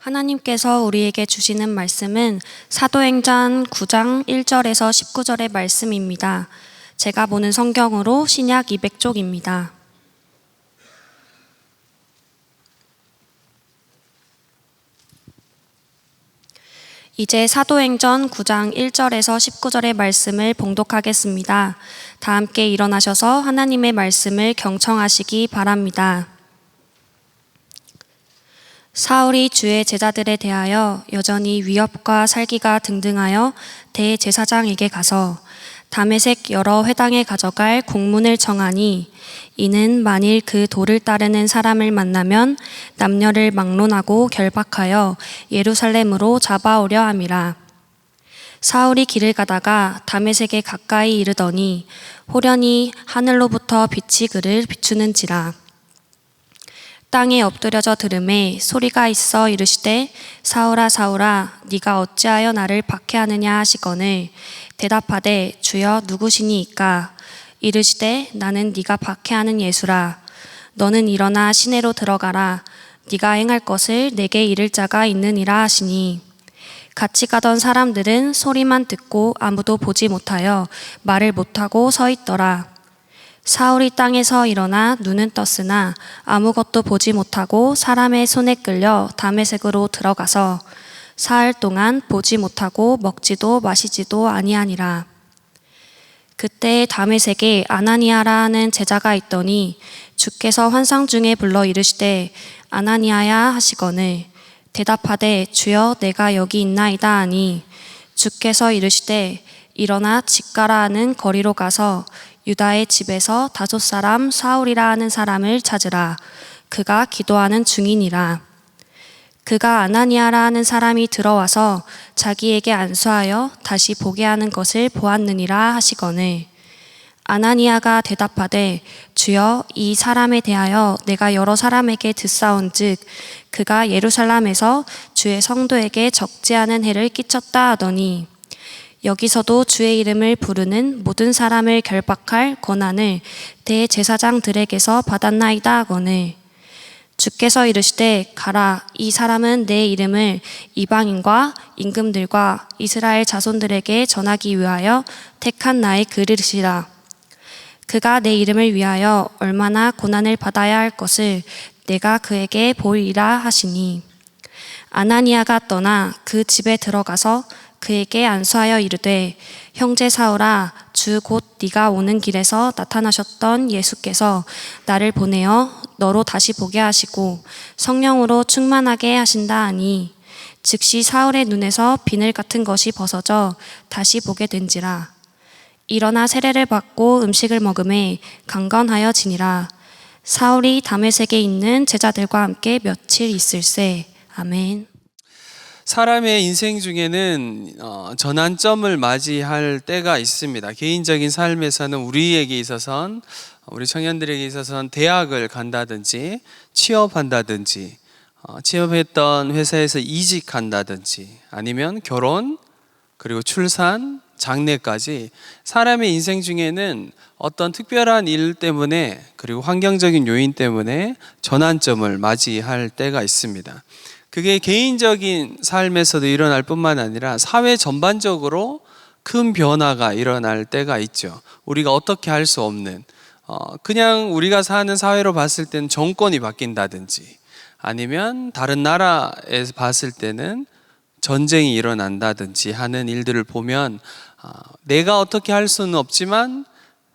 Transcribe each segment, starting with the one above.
하나님께서 우리에게 주시는 말씀은 사도행전 9장 1절에서 19절의 말씀입니다. 제가 보는 성경으로 신약 200쪽입니다. 이제 사도행전 9장 1절에서 19절의 말씀을 봉독하겠습니다. 다 함께 일어나셔서 하나님의 말씀을 경청하시기 바랍니다. 사울이 주의 제자들에 대하여 여전히 위협과 살기가 등등하여 대제사장에게 가서 다메섹 여러 회당에 가져갈 공문을 청하니, 이는 만일 그 도를 따르는 사람을 만나면 남녀를 막론하고 결박하여 예루살렘으로 잡아오려 함이라. 사울이 길을 가다가 다메섹에 가까이 이르더니 호련히 하늘로부터 빛이 그를 비추는지라. 땅에 엎드려져 들음에 소리가 있어 이르시되 사울아 사울아 네가 어찌하여 나를 박해하느냐 하시거늘 대답하되 주여 누구시니이까? 이르시되 나는 네가 박해하는 예수라. 너는 일어나 시내로 들어가라. 네가 행할 것을 내게 이를 자가 있느니라 하시니, 같이 가던 사람들은 소리만 듣고 아무도 보지 못하여 말을 못하고 서 있더라. 사울이 땅에서 일어나 눈은 떴으나 아무것도 보지 못하고 사람의 손에 끌려 다메섹으로 들어가서 사흘 동안 보지 못하고 먹지도 마시지도 아니하니라. 그때 다메섹에 아나니아라 하는 제자가 있더니 주께서 환상 중에 불러 이르시되 아나니아야 하시거늘 대답하되 주여 내가 여기 있나이다 하니, 주께서 이르시되 일어나 집 가라 하는 거리로 가서 유다의 집에서 5 사람 사울이라 하는 사람을 찾으라. 그가 기도하는 중이니라. 그가 아나니아라 하는 사람이 들어와서 자기에게 안수하여 다시 보게 하는 것을 보았느니라 하시거늘 아나니아가 대답하되 주여 이 사람에 대하여 내가 여러 사람에게 듣사온즉 그가 예루살렘에서 주의 성도에게 적지 않은 해를 끼쳤다 하더니, 여기서도 주의 이름을 부르는 모든 사람을 결박할 권한을 대제사장들에게서 받았나이다 하거늘 주께서 이르시되 가라. 이 사람은 내 이름을 이방인과 임금들과 이스라엘 자손들에게 전하기 위하여 택한 나의 그릇이라. 그가 내 이름을 위하여 얼마나 고난을 받아야 할 것을 내가 그에게 보이리라 하시니, 아나니아가 떠나 그 집에 들어가서 그에게 안수하여 이르되 형제 사울아, 주 곧 네가 오는 길에서 나타나셨던 예수께서 나를 보내어 너로 다시 보게 하시고 성령으로 충만하게 하신다 하니, 즉시 사울의 눈에서 비늘 같은 것이 벗어져 다시 보게 된지라. 일어나 세례를 받고 음식을 먹음에 강건하여 지니라. 사울이 다메섹에 있는 제자들과 함께 며칠 있을새. 아멘. 사람의 인생 중에는 전환점을 맞이할 때가 있습니다. 개인적인 삶에서는 우리에게 있어서는, 우리 청년들에게 있어서는 대학을 간다든지 취업한다든지 취업했던 회사에서 이직한다든지 아니면 결혼, 그리고 출산, 장래까지 사람의 인생 중에는 어떤 특별한 일 때문에, 그리고 환경적인 요인 때문에 전환점을 맞이할 때가 있습니다. 그게 개인적인 삶에서도 일어날 뿐만 아니라 사회 전반적으로 큰 변화가 일어날 때가 있죠. 우리가 어떻게 할 수 없는, 그냥 우리가 사는 사회로 봤을 때는 정권이 바뀐다든지 아니면 다른 나라에서 봤을 때는 전쟁이 일어난다든지 하는 일들을 보면 내가 어떻게 할 수는 없지만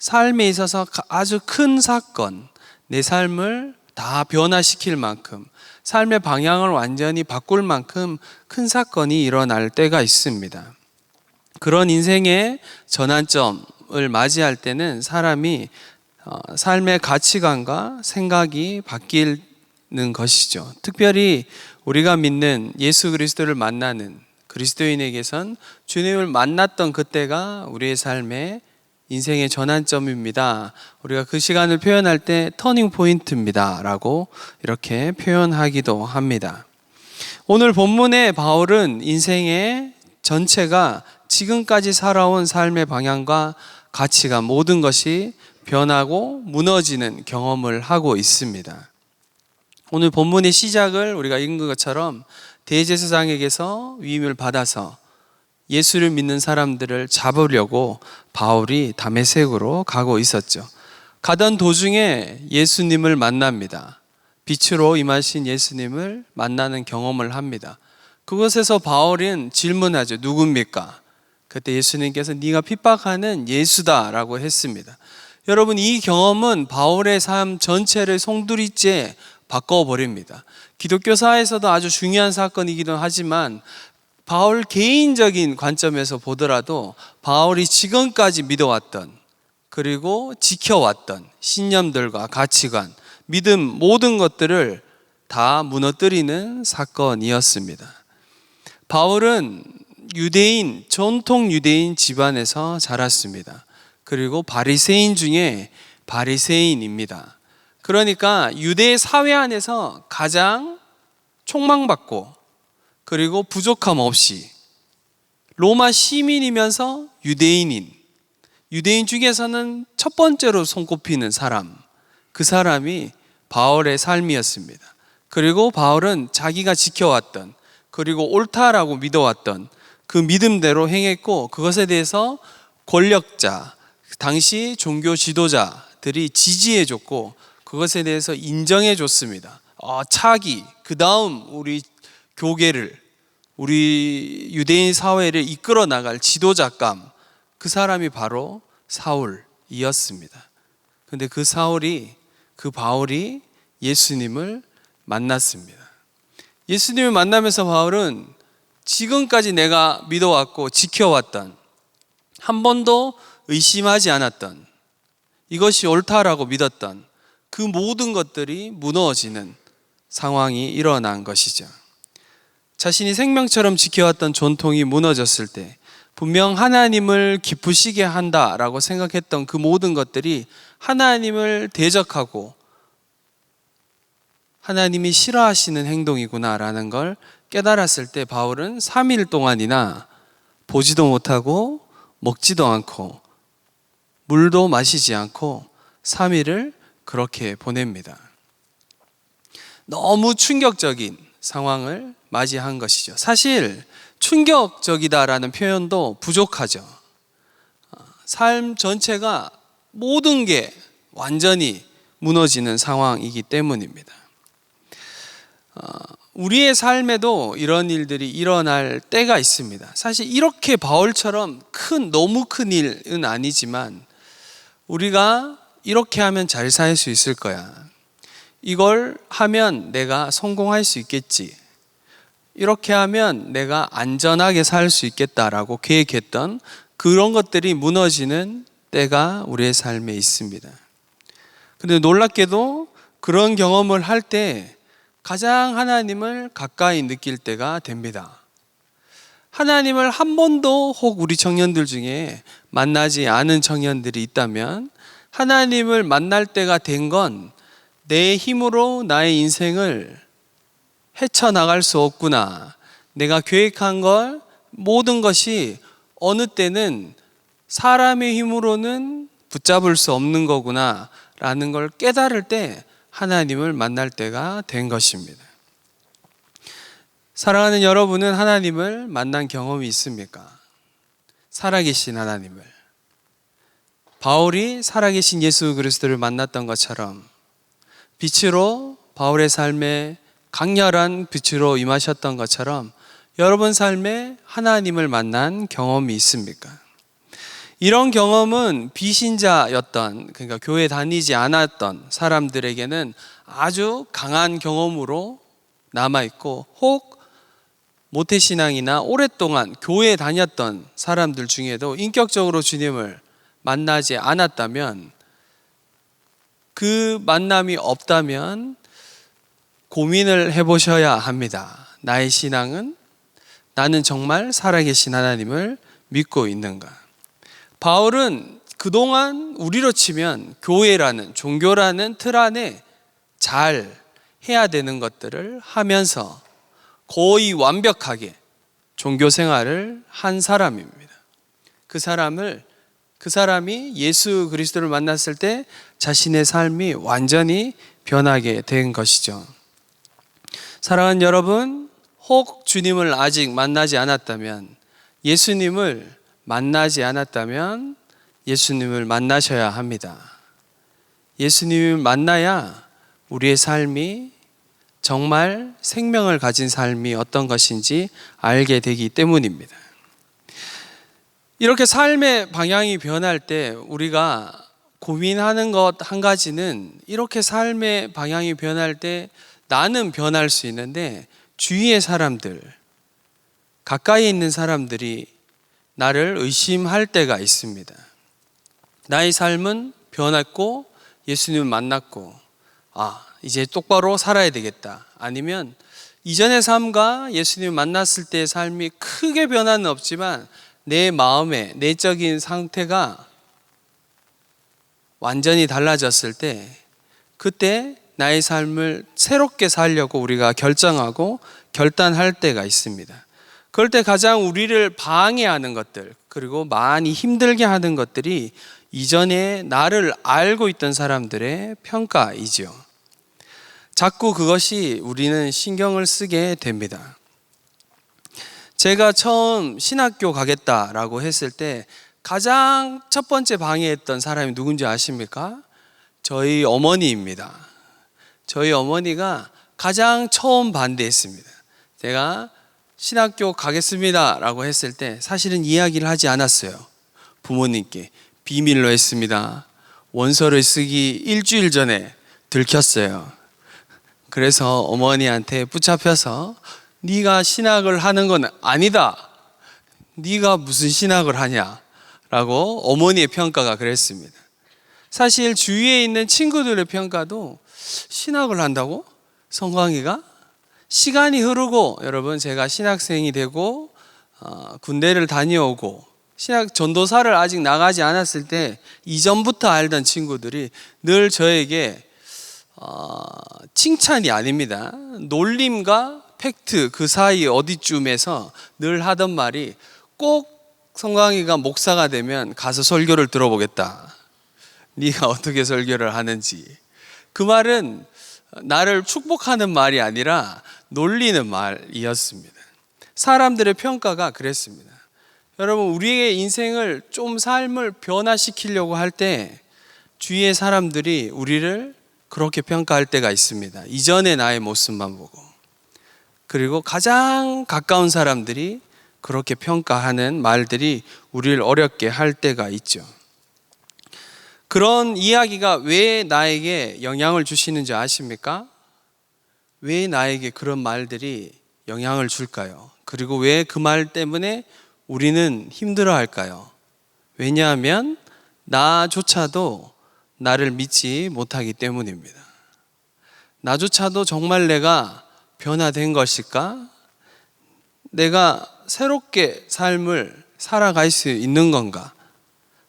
삶에 있어서 아주 큰 사건, 내 삶을 다 변화시킬 만큼, 삶의 방향을 완전히 바꿀 만큼 큰 사건이 일어날 때가 있습니다. 그런 인생의 전환점을 맞이할 때는 사람이 삶의 가치관과 생각이 바뀌는 것이죠. 특별히 우리가 믿는 예수 그리스도를 만나는 그리스도인에게선 주님을 만났던 그때가 우리의 삶의 인생의 전환점입니다. 우리가 그 시간을 표현할 때 터닝 포인트입니다 라고 이렇게 표현하기도 합니다. 오늘 본문의 바울은 인생의 전체가 지금까지 살아온 삶의 방향과 가치관, 모든 것이 변하고 무너지는 경험을 하고 있습니다. 오늘 본문의 시작을 우리가 읽은 것처럼 대제사장에게서 위임을 받아서 예수를 믿는 사람들을 잡으려고 바울이 다메섹으로 가고 있었죠. 가던 도중에 예수님을 만납니다. 빛으로 임하신 예수님을 만나는 경험을 합니다. 그곳에서 바울은 질문하죠. 누굽니까? 그때 예수님께서 네가 핍박하는 예수다라고 했습니다. 여러분, 이 경험은 바울의 삶 전체를 송두리째 바꿔버립니다. 기독교사에서도 아주 중요한 사건이기도 하지만 바울 개인적인 관점에서 보더라도 바울이 지금까지 믿어왔던 그리고 지켜왔던 신념들과 가치관, 믿음 모든 것들을 다 무너뜨리는 사건이었습니다. 바울은 전통 유대인 집안에서 자랐습니다. 그리고 바리새인 중에 바리새인입니다. 그러니까 유대 사회 안에서 가장 촉망받고 그리고 부족함 없이 로마 시민이면서 유대인 중에서는 첫 번째로 손꼽히는 사람, 그 사람이 바울의 삶이었습니다. 그리고 바울은 자기가 지켜왔던 그리고 옳다라고 믿어왔던 그 믿음대로 행했고, 그것에 대해서 권력자, 당시 종교 지도자들이 지지해줬고 그것에 대해서 인정해줬습니다. 차기, 그 다음 우리 교계를, 우리 유대인 사회를 이끌어 나갈 지도자감, 그 사람이 바로 사울이었습니다. 근데 그 바울이 예수님을 만났습니다. 예수님을 만나면서 바울은 지금까지 내가 믿어왔고 지켜왔던, 한 번도 의심하지 않았던, 이것이 옳다라고 믿었던 그 모든 것들이 무너지는 상황이 일어난 것이죠. 자신이 생명처럼 지켜왔던 전통이 무너졌을 때 분명 하나님을 기쁘시게 한다라고 생각했던 그 모든 것들이 하나님을 대적하고 하나님이 싫어하시는 행동이구나라는 걸 깨달았을 때 바울은 3일 동안이나 보지도 못하고 먹지도 않고 물도 마시지 않고 3일을 그렇게 보냅니다. 너무 충격적인 상황을 맞이한 것이죠. 사실 충격적이다라는 표현도 부족하죠. 삶 전체가 모든 게 완전히 무너지는 상황이기 때문입니다. 우리의 삶에도 이런 일들이 일어날 때가 있습니다. 사실 이렇게 바울처럼 너무 큰 일은 아니지만 우리가 이렇게 하면 잘 살 수 있을 거야, 이걸 하면 내가 성공할 수 있겠지, 이렇게 하면 내가 안전하게 살 수 있겠다라고 계획했던 그런 것들이 무너지는 때가 우리의 삶에 있습니다. 근데 놀랍게도 그런 경험을 할 때 가장 하나님을 가까이 느낄 때가 됩니다. 하나님을 한 번도 혹 우리 청년들 중에 만나지 않은 청년들이 있다면 하나님을 만날 때가 된 건 내 힘으로 나의 인생을 헤쳐나갈 수 없구나, 내가 계획한 걸 모든 것이 어느 때는 사람의 힘으로는 붙잡을 수 없는 거구나 라는 걸 깨달을 때 하나님을 만날 때가 된 것입니다. 사랑하는 여러분은 하나님을 만난 경험이 있습니까? 살아계신 하나님을, 바울이 살아계신 예수 그리스도를 만났던 것처럼 빛으로, 바울의 삶에 강렬한 빛으로 임하셨던 것처럼 여러분 삶에 하나님을 만난 경험이 있습니까? 이런 경험은 비신자였던, 그러니까 교회 다니지 않았던 사람들에게는 아주 강한 경험으로 남아있고, 혹 모태신앙이나 오랫동안 교회에 다녔던 사람들 중에도 인격적으로 주님을 만나지 않았다면, 그 만남이 없다면 고민을 해보셔야 합니다. 나의 신앙은, 나는 정말 살아계신 하나님을 믿고 있는가? 바울은 그동안 우리로 치면 교회라는, 종교라는 틀 안에 잘 해야 되는 것들을 하면서 거의 완벽하게 종교 생활을 한 사람입니다. 그 사람이 예수 그리스도를 만났을 때 자신의 삶이 완전히 변하게 된 것이죠. 사랑하는 여러분, 혹 주님을 아직 만나지 않았다면, 예수님을 만나지 않았다면 예수님을 만나셔야 합니다. 예수님을 만나야 우리의 삶이 정말 생명을 가진 삶이 어떤 것인지 알게 되기 때문입니다. 이렇게 삶의 방향이 변할 때 우리가 고민하는 것 한 가지는, 이렇게 삶의 방향이 변할 때 나는 변할 수 있는데 주위의 사람들, 가까이 있는 사람들이 나를 의심할 때가 있습니다. 나의 삶은 변했고 예수님을 만났고, 이제 똑바로 살아야 되겠다. 아니면 이전의 삶과 예수님을 만났을 때의 삶이 크게 변화는 없지만 내 마음의 내적인 상태가 완전히 달라졌을 때, 그때 나의 삶을 새롭게 살려고 우리가 결정하고 결단할 때가 있습니다. 그럴 때 가장 우리를 방해하는 것들, 그리고 많이 힘들게 하는 것들이 이전에 나를 알고 있던 사람들의 평가이죠. 자꾸 그것이 우리는 신경을 쓰게 됩니다. 제가 처음 신학교 가겠다라고 했을 때 가장 첫 번째 방해했던 사람이 누군지 아십니까? 저희 어머니입니다. 저희 어머니가 가장 처음 반대했습니다. 제가 신학교 가겠습니다 라고 했을 때 사실은 이야기를 하지 않았어요. 부모님께 비밀로 했습니다. 원서를 쓰기 일주일 전에 들켰어요. 그래서 어머니한테 붙잡혀서 네가 신학을 하는 건 아니다. 네가 무슨 신학을 하냐 라고 어머니의 평가가 그랬습니다. 사실 주위에 있는 친구들의 평가도 신학을 한다고? 성광이가? 시간이 흐르고, 여러분, 제가 신학생이 되고 군대를 다녀오고 신학 전도사를 아직 나가지 않았을 때 이전부터 알던 친구들이 늘 저에게 칭찬이 아닙니다, 놀림과 팩트 그 사이 어디쯤에서 늘 하던 말이, 꼭 성광이가 목사가 되면 가서 설교를 들어보겠다. 네가 어떻게 설교를 하는지. 그 말은 나를 축복하는 말이 아니라 놀리는 말이었습니다. 사람들의 평가가 그랬습니다. 여러분, 우리의 인생을 좀 삶을 변화시키려고 할 때 주위의 사람들이 우리를 그렇게 평가할 때가 있습니다. 이전의 나의 모습만 보고. 그리고 가장 가까운 사람들이 그렇게 평가하는 말들이 우리를 어렵게 할 때가 있죠. 그런 이야기가 왜 나에게 영향을 주시는지 아십니까? 왜 나에게 그런 말들이 영향을 줄까요? 그리고 왜 그 말 때문에 우리는 힘들어 할까요? 왜냐하면 나조차도 나를 믿지 못하기 때문입니다. 나조차도 정말 내가 변화된 것일까? 내가 새롭게 삶을 살아갈 수 있는 건가?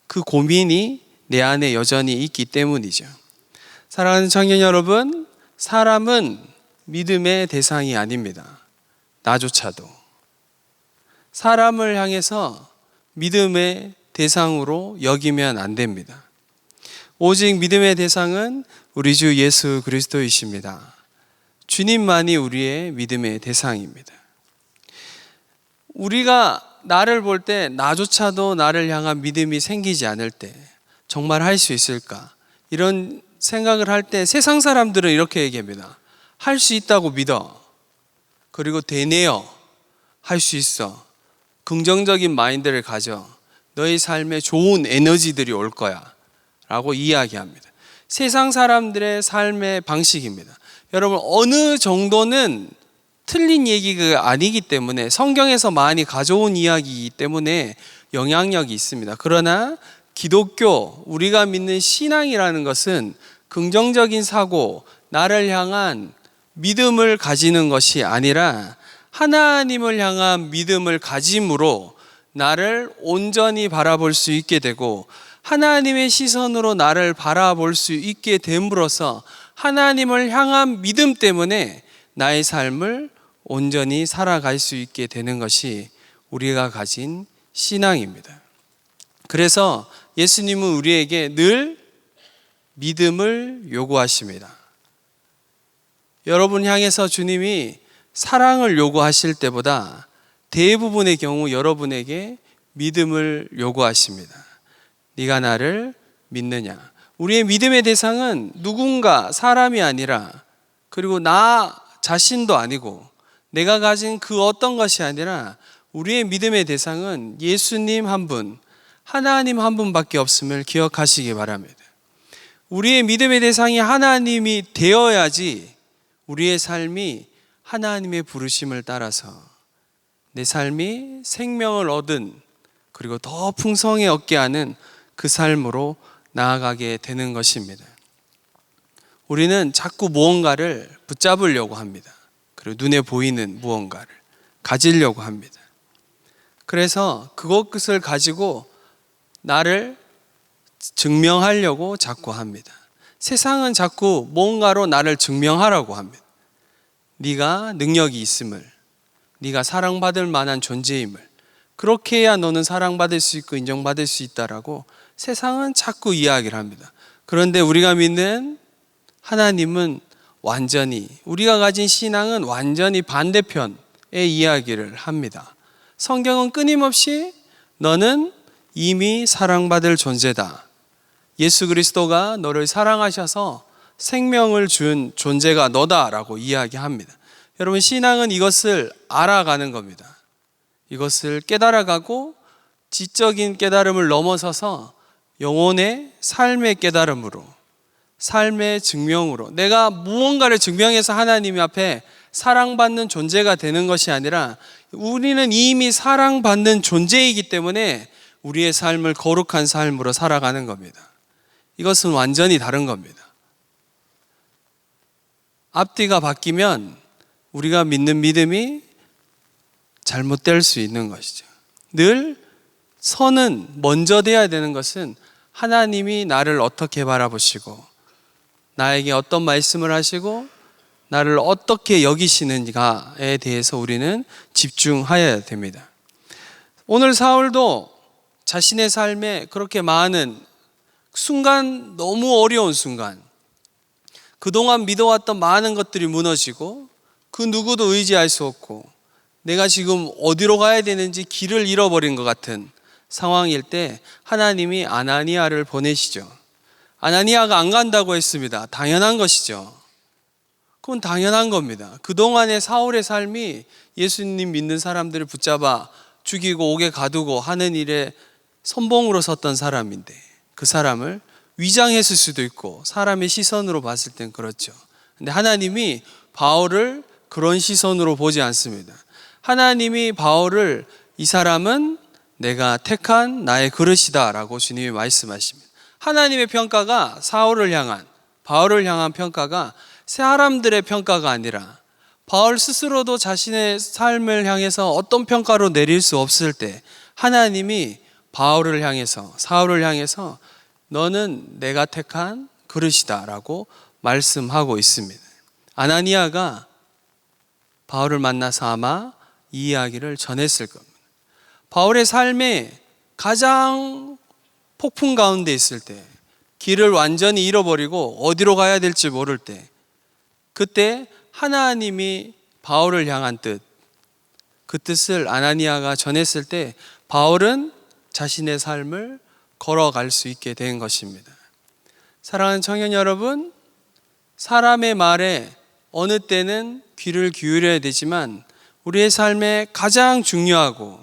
그 고민이 내 안에 여전히 있기 때문이죠. 사랑하는 청년 여러분, 사람은 믿음의 대상이 아닙니다. 나조차도. 사람을 향해서 믿음의 대상으로 여기면 안 됩니다. 오직 믿음의 대상은 우리 주 예수 그리스도이십니다. 주님만이 우리의 믿음의 대상입니다. 우리가 나를 볼 때 나조차도 나를 향한 믿음이 생기지 않을 때 정말 할 수 있을까? 이런 생각을 할 때 세상 사람들은 이렇게 얘기합니다. 할 수 있다고 믿어. 그리고 되뇌어. 할 수 있어. 긍정적인 마인드를 가져. 너의 삶에 좋은 에너지들이 올 거야 라고 이야기합니다. 세상 사람들의 삶의 방식입니다. 여러분, 어느 정도는 틀린 얘기가 아니기 때문에, 성경에서 많이 가져온 이야기이기 때문에 영향력이 있습니다. 그러나 기독교, 우리가 믿는 신앙이라는 것은 긍정적인 사고, 나를 향한 믿음을 가지는 것이 아니라 하나님을 향한 믿음을 가짐으로 나를 온전히 바라볼 수 있게 되고, 하나님의 시선으로 나를 바라볼 수 있게 됨으로써 하나님을 향한 믿음 때문에 나의 삶을 온전히 살아갈 수 있게 되는 것이 우리가 가진 신앙입니다. 그래서 예수님은 우리에게 늘 믿음을 요구하십니다. 여러분 향해서 주님이 사랑을 요구하실 때보다 대부분의 경우 여러분에게 믿음을 요구하십니다. 네가 나를 믿느냐? 우리의 믿음의 대상은 누군가, 사람이 아니라, 그리고 나 자신도 아니고 내가 가진 그 어떤 것이 아니라 우리의 믿음의 대상은 예수님 한 분, 하나님 한 분밖에 없음을 기억하시기 바랍니다. 우리의 믿음의 대상이 하나님이 되어야지 우리의 삶이 하나님의 부르심을 따라서 내 삶이 생명을 얻은, 그리고 더 풍성히 얻게 하는 그 삶으로 나아가게 되는 것입니다. 우리는 자꾸 무언가를 붙잡으려고 합니다. 그리고 눈에 보이는 무언가를 가지려고 합니다. 그래서 그것을 가지고 나를 증명하려고 자꾸 합니다. 세상은 자꾸 뭔가로 나를 증명하라고 합니다. 네가 능력이 있음을, 네가 사랑받을 만한 존재임을, 그렇게 해야 너는 사랑받을 수 있고 인정받을 수 있다라고 세상은 자꾸 이야기를 합니다. 그런데 우리가 믿는 하나님은 완전히, 우리가 가진 신앙은 완전히 반대편의 이야기를 합니다. 성경은 끊임없이 너는 이미 사랑받을 존재다. 예수 그리스도가 너를 사랑하셔서 생명을 준 존재가 너다라고 이야기합니다. 여러분, 신앙은 이것을 알아가는 겁니다. 이것을 깨달아가고 지적인 깨달음을 넘어서서 영혼의 삶의 깨달음으로, 삶의 증명으로, 내가 무언가를 증명해서 하나님 앞에 사랑받는 존재가 되는 것이 아니라 우리는 이미 사랑받는 존재이기 때문에 우리의 삶을 거룩한 삶으로 살아가는 겁니다. 이것은 완전히 다른 겁니다. 앞뒤가 바뀌면 우리가 믿는 믿음이 잘못될 수 있는 것이죠. 늘 선은 먼저 돼야 되는 것은 하나님이 나를 어떻게 바라보시고 나에게 어떤 말씀을 하시고 나를 어떻게 여기시는가에 대해서 우리는 집중해야 됩니다. 오늘 사울도 자신의 삶에 그렇게 많은 순간, 너무 어려운 순간, 그동안 믿어왔던 많은 것들이 무너지고 그 누구도 의지할 수 없고 내가 지금 어디로 가야 되는지 길을 잃어버린 것 같은 상황일 때 하나님이 아나니아를 보내시죠. 아나니아가 안 간다고 했습니다. 당연한 것이죠. 그건 당연한 겁니다. 그동안의 사울의 삶이 예수님 믿는 사람들을 붙잡아 죽이고 옥에 가두고 하는 일에 선봉으로 섰던 사람인데 그 사람을 위장했을 수도 있고 사람의 시선으로 봤을 땐 그렇죠. 근데 하나님이 바울을 그런 시선으로 보지 않습니다. 하나님이 바울을 이 사람은 내가 택한 나의 그릇이다 라고 주님이 말씀하십니다. 하나님의 평가가 사울을 향한, 바울을 향한 평가가 사람들의 평가가 아니라 바울 스스로도 자신의 삶을 향해서 어떤 평가로 내릴 수 없을 때 하나님이 바울을 향해서, 사울을 향해서 너는 내가 택한 그릇이다 라고 말씀하고 있습니다. 아나니아가 바울을 만나서 아마 이 이야기를 전했을 겁니다. 바울의 삶에 가장 폭풍 가운데 있을 때, 길을 완전히 잃어버리고 어디로 가야 될지 모를 때, 그때 하나님이 바울을 향한 뜻, 그 뜻을 아나니아가 전했을 때 바울은 자신의 삶을 걸어갈 수 있게 된 것입니다. 사랑하는 청년 여러분, 사람의 말에 어느 때는 귀를 기울여야 되지만 우리의 삶에 가장 중요하고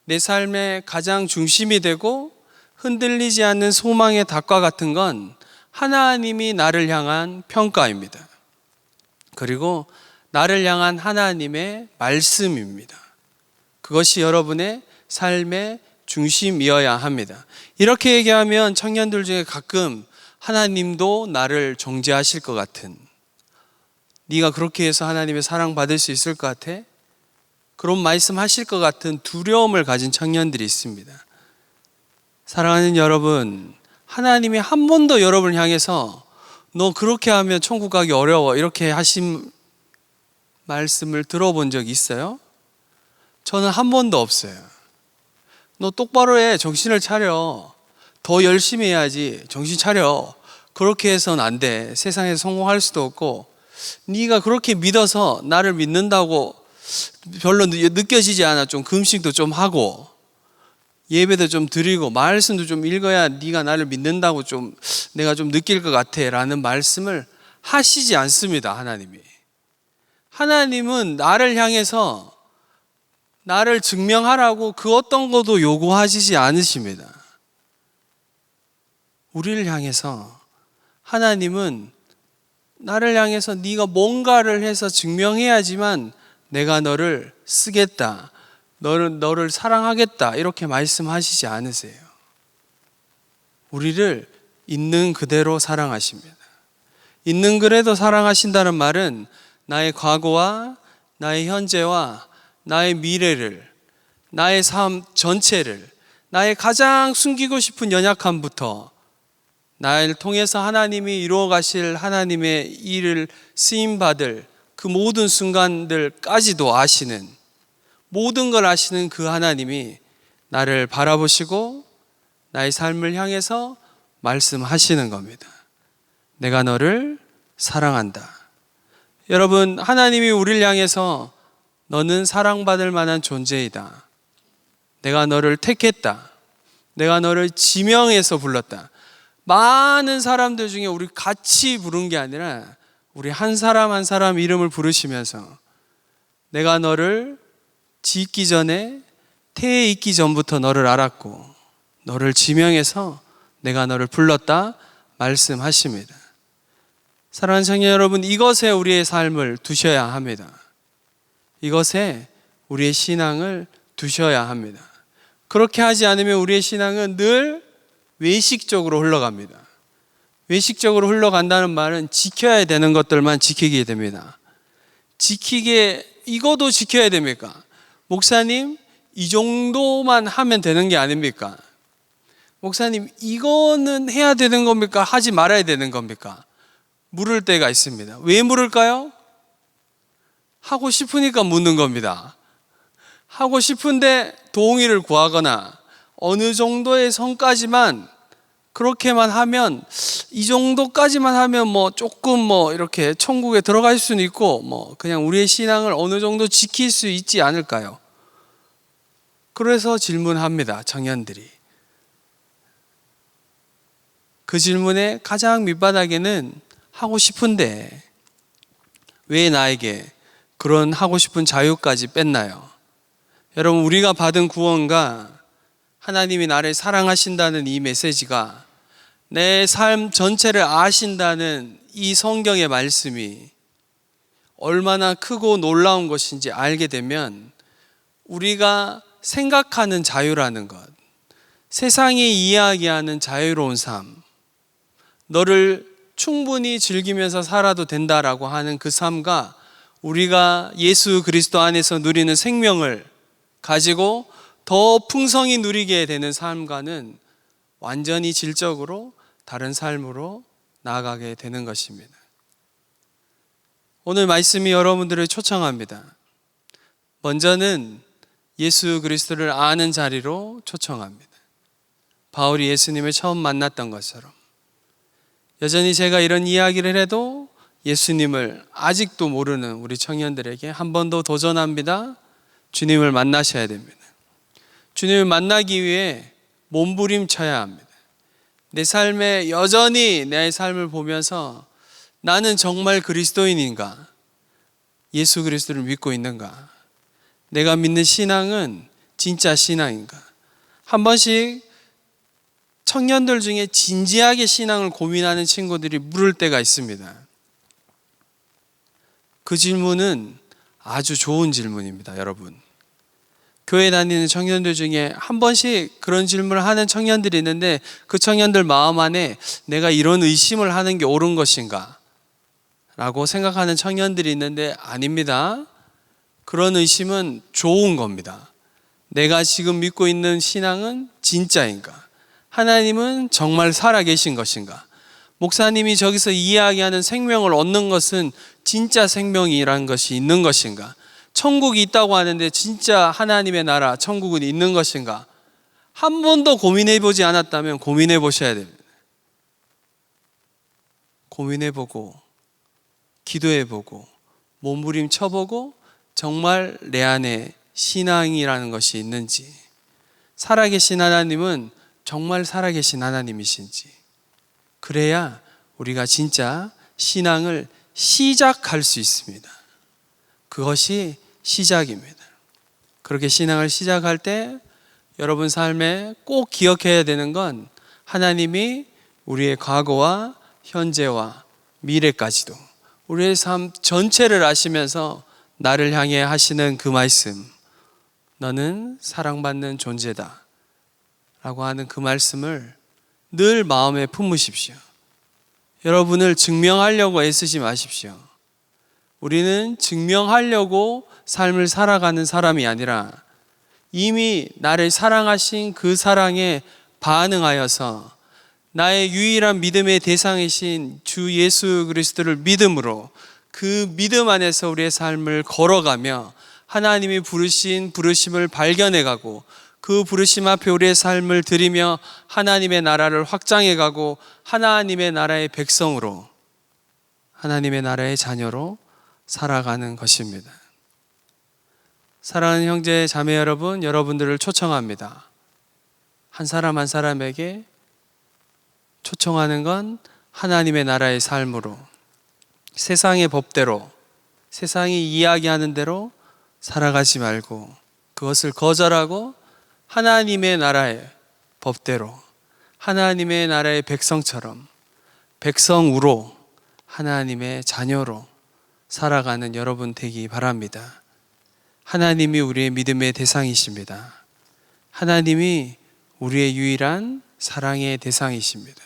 내 삶의 가장 중심이 되고 흔들리지 않는 소망의 닭과 같은 건 하나님이 나를 향한 평가입니다. 그리고 나를 향한 하나님의 말씀입니다. 그것이 여러분의 삶의 중심이어야 합니다. 이렇게 얘기하면 청년들 중에 가끔 하나님도 나를 정죄하실 것 같은, 네가 그렇게 해서 하나님의 사랑받을 수 있을 것 같아? 그런 말씀하실 것 같은 두려움을 가진 청년들이 있습니다. 사랑하는 여러분, 하나님이 한 번도 여러분을 향해서 너 그렇게 하면 천국 가기 어려워 이렇게 하신 말씀을 들어본 적 있어요? 저는 한 번도 없어요. 너 똑바로 해, 정신을 차려, 더 열심히 해야지, 정신 차려, 그렇게 해서는 안 돼, 세상에서 성공할 수도 없고 네가 그렇게 믿어서 나를 믿는다고 별로 느껴지지 않아. 좀 금식도 좀 하고 예배도 좀 드리고 말씀도 좀 읽어야 네가 나를 믿는다고 좀 내가 좀 느낄 것 같아 라는 말씀을 하시지 않습니다. 하나님은 나를 향해서 나를 증명하라고 그 어떤 것도 요구하시지 않으십니다. 우리를 향해서 하나님은 나를 향해서 네가 뭔가를 해서 증명해야지만 내가 너를 쓰겠다, 너를 사랑하겠다 이렇게 말씀하시지 않으세요. 우리를 있는 그대로 사랑하십니다. 있는 그대로 사랑하신다는 말은 나의 과거와 나의 현재와 나의 미래를, 나의 삶 전체를, 나의 가장 숨기고 싶은 연약함부터 나를 통해서 하나님이 이루어 가실 하나님의 일을 쓰임받을 그 모든 순간들까지도 아시는, 모든 걸 아시는 그 하나님이 나를 바라보시고 나의 삶을 향해서 말씀하시는 겁니다. 내가 너를 사랑한다. 여러분, 하나님이 우리를 향해서 너는 사랑받을 만한 존재이다. 내가 너를 택했다. 내가 너를 지명해서 불렀다. 많은 사람들 중에 우리 같이 부른 게 아니라 우리 한 사람 한 사람 이름을 부르시면서 내가 너를 짓기 전에 태에 있기 전부터 너를 알았고 너를 지명해서 내가 너를 불렀다 말씀하십니다. 사랑하는 청년 여러분, 이것에 우리의 삶을 두셔야 합니다. 이것에 우리의 신앙을 두셔야 합니다. 그렇게 하지 않으면 우리의 신앙은 늘 외식적으로 흘러갑니다. 외식적으로 흘러간다는 말은 지켜야 되는 것들만 지키게 됩니다. 이거도 지켜야 됩니까? 목사님, 이 정도만 하면 되는 게 아닙니까? 목사님, 이거는 해야 되는 겁니까? 하지 말아야 되는 겁니까? 물을 때가 있습니다. 왜 물을까요? 하고 싶으니까 묻는 겁니다. 하고 싶은데 동의를 구하거나 어느 정도의 선까지만 그렇게만 하면, 이 정도까지만 하면 조금 이렇게 천국에 들어갈 수는 있고 그냥 우리의 신앙을 어느 정도 지킬 수 있지 않을까요? 그래서 질문합니다. 청년들이. 그 질문의 가장 밑바닥에는 하고 싶은데 왜 나에게 그런 하고 싶은 자유까지 뺐나요? 여러분, 우리가 받은 구원과 하나님이 나를 사랑하신다는 이 메시지가 내 삶 전체를 아신다는 이 성경의 말씀이 얼마나 크고 놀라운 것인지 알게 되면 우리가 생각하는 자유라는 것, 세상이 이야기하는 자유로운 삶, 너를 충분히 즐기면서 살아도 된다라고 하는 그 삶과 우리가 예수 그리스도 안에서 누리는 생명을 가지고 더 풍성히 누리게 되는 삶과는 완전히 질적으로 다른 삶으로 나아가게 되는 것입니다. 오늘 말씀이 여러분들을 초청합니다. 먼저는 예수 그리스도를 아는 자리로 초청합니다. 바울이 예수님을 처음 만났던 것처럼 여전히 제가 이런 이야기를 해도 예수님을 아직도 모르는 우리 청년들에게 한 번 더 도전합니다. 주님을 만나셔야 됩니다. 주님을 만나기 위해 몸부림쳐야 합니다. 내 삶에 여전히 내 삶을 보면서 나는 정말 그리스도인인가? 예수 그리스도를 믿고 있는가? 내가 믿는 신앙은 진짜 신앙인가? 한 번씩 청년들 중에 진지하게 신앙을 고민하는 친구들이 물을 때가 있습니다. 그 질문은 아주 좋은 질문입니다, 여러분. 교회 다니는 청년들 중에 한 번씩 그런 질문을 하는 청년들이 있는데 그 청년들 마음 안에 내가 이런 의심을 하는 게 옳은 것인가? 라고 생각하는 청년들이 있는데 아닙니다. 그런 의심은 좋은 겁니다. 내가 지금 믿고 있는 신앙은 진짜인가? 하나님은 정말 살아계신 것인가? 목사님이 저기서 이야기하는 생명을 얻는 것은 진짜 생명이라는 것이 있는 것인가? 천국이 있다고 하는데 진짜 하나님의 나라, 천국은 있는 것인가? 한 번도 고민해 보지 않았다면 고민해 보셔야 됩니다. 고민해 보고 기도해보고 몸부림쳐보고 정말 내 안에 신앙이라는 것이 있는지, 살아계신 하나님은 정말 살아계신 하나님이신지, 그래야 우리가 진짜 신앙을 시작할 수 있습니다. 그것이 시작입니다. 그렇게 신앙을 시작할 때 여러분 삶에 꼭 기억해야 되는 건 하나님이 우리의 과거와 현재와 미래까지도 우리의 삶 전체를 아시면서 나를 향해 하시는 그 말씀, 너는 사랑받는 존재다 라고 하는 그 말씀을 늘 마음에 품으십시오. 여러분을 증명하려고 애쓰지 마십시오. 우리는 증명하려고 삶을 살아가는 사람이 아니라 이미 나를 사랑하신 그 사랑에 반응하여서 나의 유일한 믿음의 대상이신 주 예수 그리스도를 믿음으로 그 믿음 안에서 우리의 삶을 걸어가며 하나님이 부르신 부르심을 발견해가고 그 부르심 앞에 우리의 삶을 드리며 하나님의 나라를 확장해가고 하나님의 나라의 백성으로, 하나님의 나라의 자녀로 살아가는 것입니다. 사랑하는 형제 자매 여러분, 여러분들을 초청합니다. 한 사람 한 사람에게 초청하는 건 하나님의 나라의 삶으로, 세상의 법대로, 세상이 이야기하는 대로 살아가지 말고 그것을 거절하고 하나님의 나라의 법대로, 하나님의 나라의 백성처럼, 백성으로, 하나님의 자녀로 살아가는 여러분 되기 바랍니다. 하나님이 우리의 믿음의 대상이십니다. 하나님이 우리의 유일한 사랑의 대상이십니다.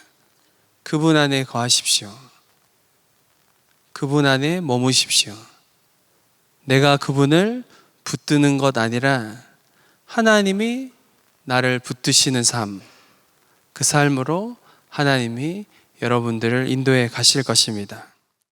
그분 안에 거하십시오. 그분 안에 머무십시오. 내가 그분을 붙드는 것 아니라 하나님이 나를 붙드시는 삶, 그 삶으로 하나님이 여러분들을 인도해 가실 것입니다.